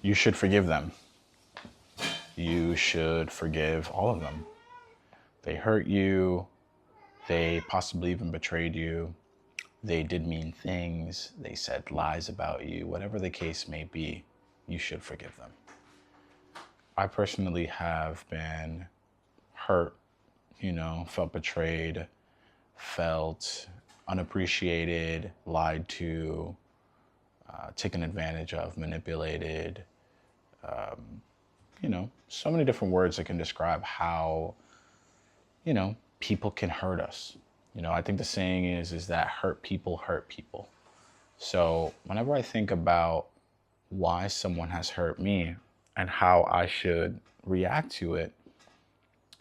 you should forgive them. You should forgive all of them. They hurt you. They possibly even betrayed you. They did mean things. They said lies about you. Whatever the case may be, you should forgive them. I personally have been hurt, felt betrayed, felt unappreciated, lied to, taken advantage of, manipulated. So many different words that can describe how, people can hurt us. I think the saying is that hurt people hurt people. So whenever I think about why someone has hurt me and how I should react to it,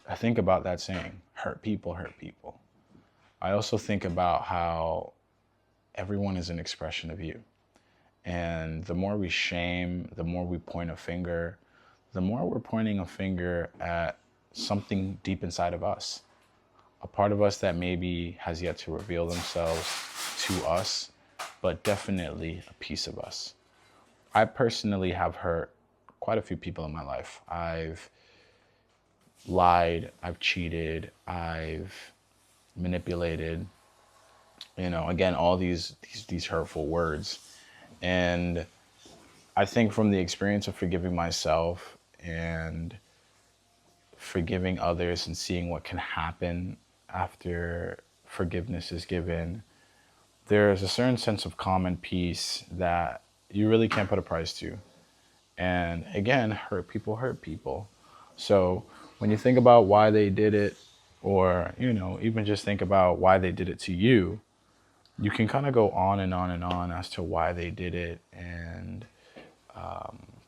I think about that saying, hurt people hurt people. I also think about how everyone is an expression of you. And the more we shame, the more we point a finger, the more we're pointing a finger at something deep inside of us. A part of us that maybe has yet to reveal themselves to us, but definitely a piece of us. I personally have hurt quite a few people in my life. I've lied, I've cheated, I've manipulated, again, all these hurtful words. And I think from the experience of forgiving myself and forgiving others and seeing what can happen after forgiveness is given, there's a certain sense of calm and peace that you really can't put a price to. And again, hurt people hurt people. So when you think about why they did it, or, even just think about why they did it to you, you can kind of go on and on and on as to why they did it and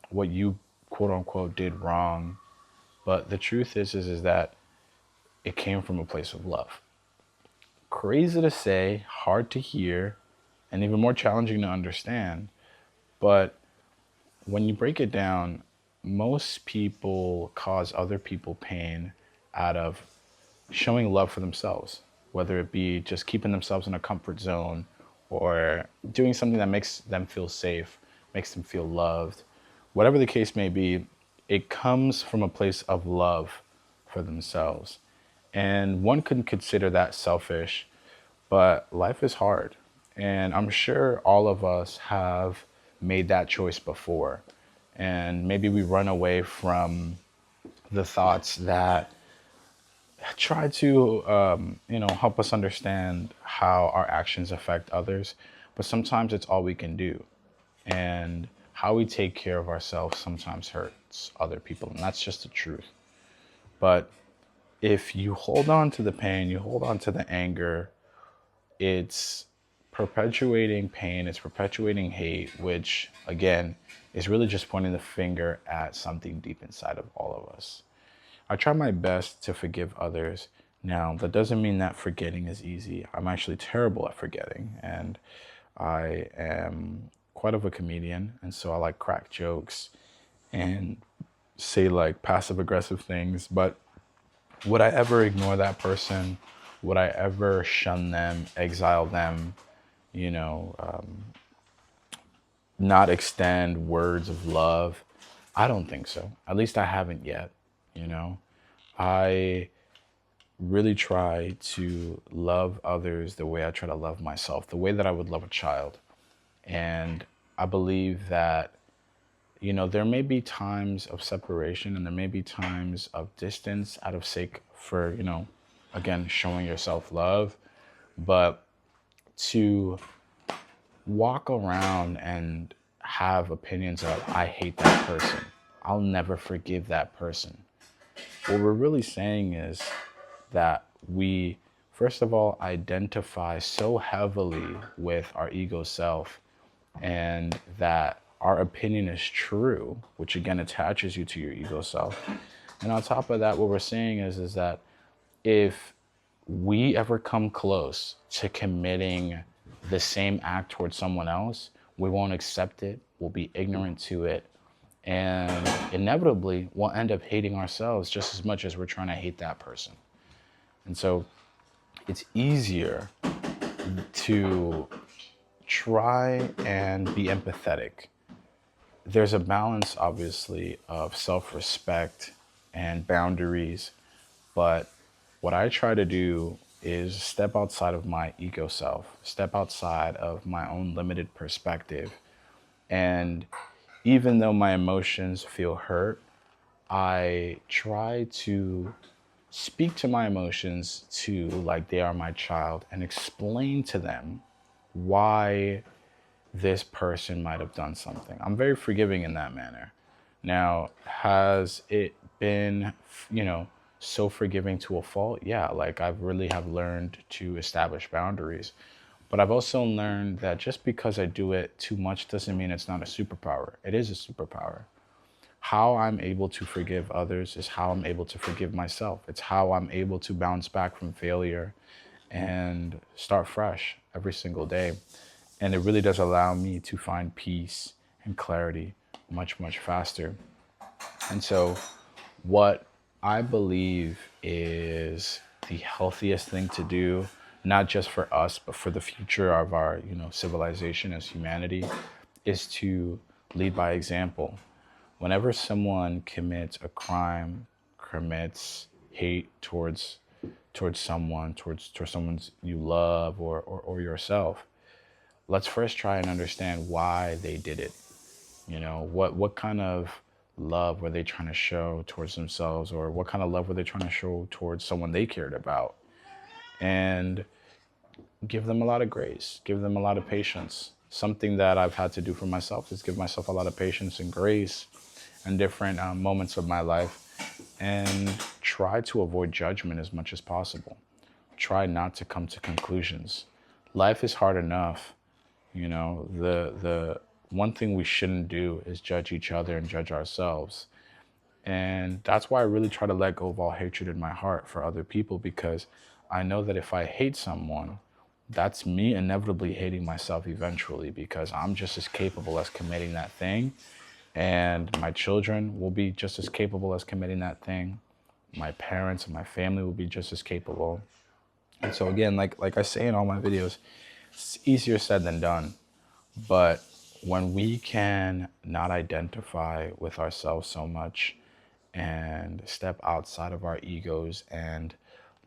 what you quote unquote did wrong. But the truth is that it came from a place of love. Crazy to say, hard to hear, and even more challenging to understand. But when you break it down, most people cause other people pain out of showing love for themselves, whether it be just keeping themselves in a comfort zone or doing something that makes them feel safe, makes them feel loved. Whatever the case may be, it comes from a place of love for themselves. And one could consider that selfish, but life is hard. And I'm sure all of us have made that choice before. And maybe we run away from the thoughts that try to, help us understand how our actions affect others. But sometimes it's all we can do. And how we take care of ourselves sometimes hurts other people. And that's just the truth. But if you hold on to the pain, you hold on to the anger, it's perpetuating pain, it's perpetuating hate, which again is really just pointing the finger at something deep inside of all of us. I try my best to forgive others. Now, that doesn't mean that forgetting is easy. I'm actually terrible at forgetting, and I am quite of a comedian, and so I like crack jokes and say like passive aggressive things. But would I ever ignore that person? Would I ever shun them, exile them, you know, not extend words of love? I don't think so. At least I haven't yet, I really try to love others the way I try to love myself, the way that I would love a child. And I believe that, there may be times of separation and there may be times of distance out of sake for, again, showing yourself love. But to walk around and have opinions of, I hate that person, I'll never forgive that person. What we're really saying is that we, first of all, identify so heavily with our ego self, and that our opinion is true, which again attaches you to your ego self. And on top of that, what we're saying is that if we ever come close to committing the same act towards someone else, we won't accept it, we'll be ignorant to it, and inevitably we'll end up hating ourselves just as much as we're trying to hate that person. And so it's easier to try and be empathetic there's a balance, obviously, of self respect and boundaries. But what I try to do is step outside of my ego self, step outside of my own limited perspective. And even though my emotions feel hurt, I try to speak to my emotions to like they are my child and explain to them why this person might have done something. I'm very forgiving in that manner. Now, has it been, so forgiving to a fault? Yeah, like I've really have learned to establish boundaries. But I've also learned that just because I do it too much doesn't mean it's not a superpower. It is a superpower. How I'm able to forgive others is how I'm able to forgive myself. It's how I'm able to bounce back from failure and start fresh every single day. And it really does allow me to find peace and clarity much, much faster. And so, what I believe is the healthiest thing to do, not just for us, but for the future of our, civilization as humanity, is to lead by example. Whenever someone commits a crime, commits hate towards someone, towards someone you love or yourself, let's first try and understand why they did it. What kind of love were they trying to show towards themselves, or what kind of love were they trying to show towards someone they cared about? And give them a lot of grace, give them a lot of patience. Something that I've had to do for myself is give myself a lot of patience and grace in different moments of my life, and try to avoid judgment as much as possible. Try not to come to conclusions. Life is hard enough. The one thing we shouldn't do is judge each other and judge ourselves. And that's why I really try to let go of all hatred in my heart for other people, because I know that if I hate someone, that's me inevitably hating myself eventually, because I'm just as capable as committing that thing. And my children will be just as capable as committing that thing. My parents and my family will be just as capable. And so again, like I say in all my videos, it's easier said than done. But when we can not identify with ourselves so much and step outside of our egos and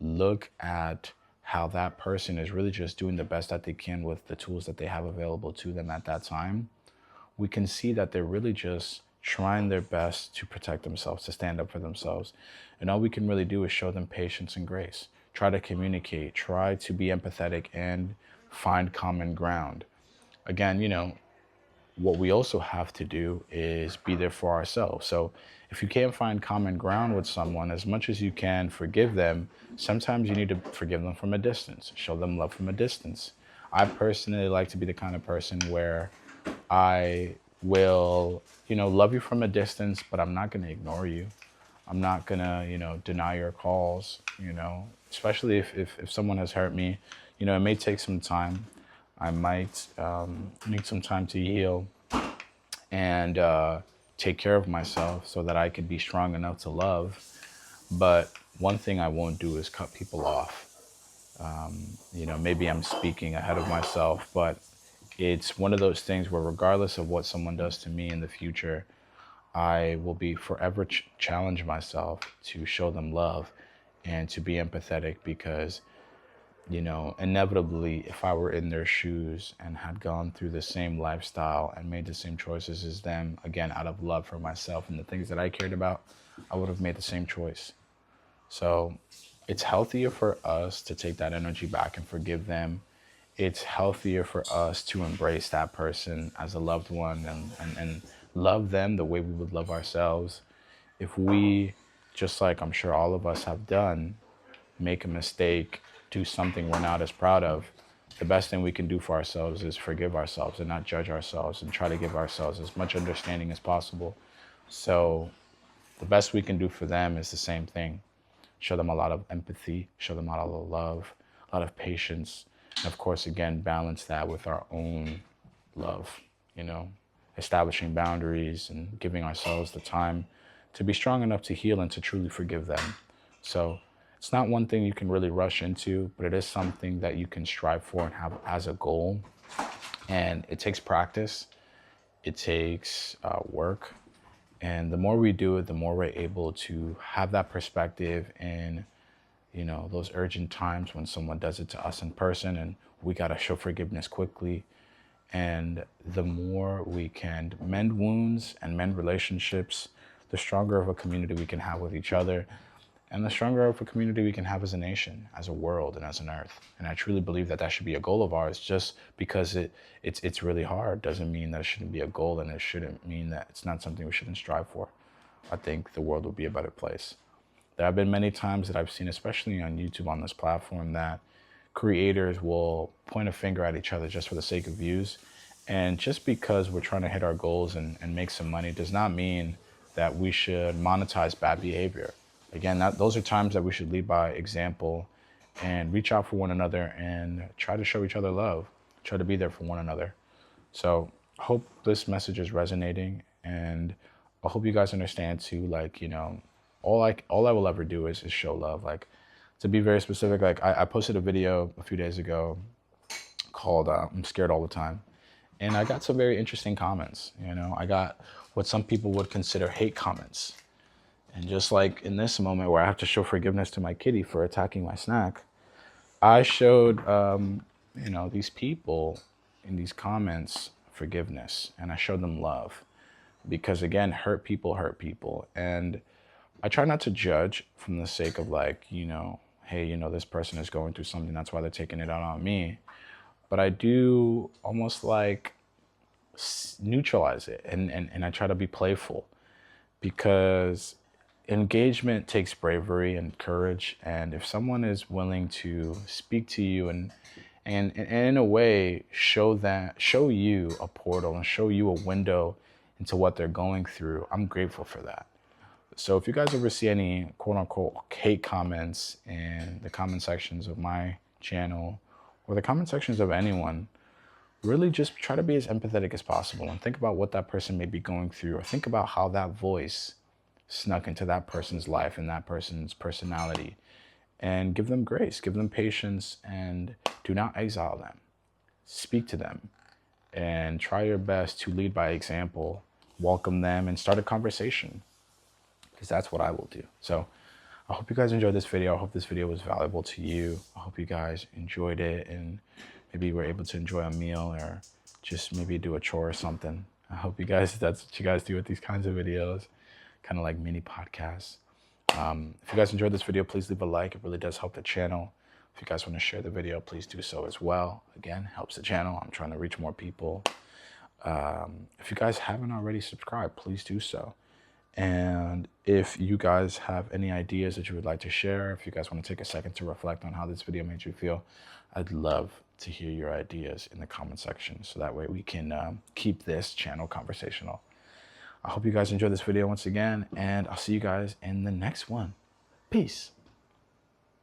look at how that person is really just doing the best that they can with the tools that they have available to them at that time, we can see that they're really just trying their best to protect themselves, to stand up for themselves. And all we can really do is show them patience and grace. Try to communicate, try to be empathetic and find common ground. Again, what we also have to do is be there for ourselves. So if you can't find common ground with someone, as much as you can forgive them, sometimes you need to forgive them from a distance, show them love from a distance. I personally like to be the kind of person where I will, love you from a distance, but I'm not going to ignore you. I'm not going to, deny your calls, especially if someone has hurt me. It may take some time. I might need some time to heal and take care of myself so that I could be strong enough to love. But one thing I won't do is cut people off. Maybe I'm speaking ahead of myself, but it's one of those things where regardless of what someone does to me in the future, I will be forever challenge myself to show them love and to be empathetic, because inevitably, if I were in their shoes and had gone through the same lifestyle and made the same choices as them, again, out of love for myself and the things that I cared about, I would have made the same choice. So it's healthier for us to take that energy back and forgive them. It's healthier for us to embrace that person as a loved one and love them the way we would love ourselves. If we, just like I'm sure all of us have done, make a mistake, do something we're not as proud of, the best thing we can do for ourselves is forgive ourselves and not judge ourselves, and try to give ourselves as much understanding as possible. So the best we can do for them is the same thing. Show them a lot of empathy, show them a lot of love, a lot of patience. And of course, again, balance that with our own love, establishing boundaries and giving ourselves the time to be strong enough to heal and to truly forgive them. So it's not one thing you can really rush into, but it is something that you can strive for and have as a goal. And it takes practice. It takes work. And the more we do it, the more we're able to have that perspective in, those urgent times when someone does it to us in person and we got to show forgiveness quickly. And the more we can mend wounds and mend relationships, the stronger of a community we can have with each other, and the stronger of a community we can have as a nation, as a world, and as an earth. And I truly believe that that should be a goal of ours. Just because it's really hard doesn't mean that it shouldn't be a goal, and it shouldn't mean that it's not something we shouldn't strive for. I think the world would be a better place. There have been many times that I've seen, especially on YouTube, on this platform, that creators will point a finger at each other just for the sake of views. And just because we're trying to hit our goals and make some money does not mean that we should monetize bad behavior. Again, those are times that we should lead by example and reach out for one another and try to show each other love, try to be there for one another. So I hope this message is resonating, and I hope you guys understand too, like, all I will ever do is show love. Like, to be very specific, like I posted a video a few days ago called I'm Scared All the Time. And I got some very interesting comments. I got what some people would consider hate comments. And just like in this moment where I have to show forgiveness to my kitty for attacking my snack, I showed, these people in these comments forgiveness, and I showed them love. Because again, hurt people hurt people. And I try not to judge from the sake of like, hey, this person is going through something, that's why they're taking it out on me. But I do almost like neutralize it, and I try to be playful, because engagement takes bravery and courage. And if someone is willing to speak to you and in a way show you a portal and show you a window into what they're going through, I'm grateful for that. So if you guys ever see any quote unquote hate comments in the comment sections of my channel or the comment sections of anyone, really just try to be as empathetic as possible and think about what that person may be going through, or think about how that voice snuck into that person's life and that person's personality, and give them grace, give them patience, and do not exile them. Speak to them and try your best to lead by example, welcome them, and start a conversation, because that's what I will do. So I hope you guys enjoyed this video. I hope this video was valuable to you. I hope you guys enjoyed it, and maybe we're able to enjoy a meal or just maybe do a chore or something. I hope that's what you guys do with these kinds of videos, kind of like mini podcasts. If you guys enjoyed this video, please leave a like. It really does help the channel. If you guys want to share the video, please do so as well. Again, helps the channel. I'm trying to reach more people. If you guys haven't already subscribed, please do so. And if you guys have any ideas that you would like to share, if you guys want to take a second to reflect on how this video made you feel, I'd love to hear your ideas in the comment section, so that way we can keep this channel conversational. I hope you guys enjoyed this video once again, and I'll see you guys in the next one. Peace.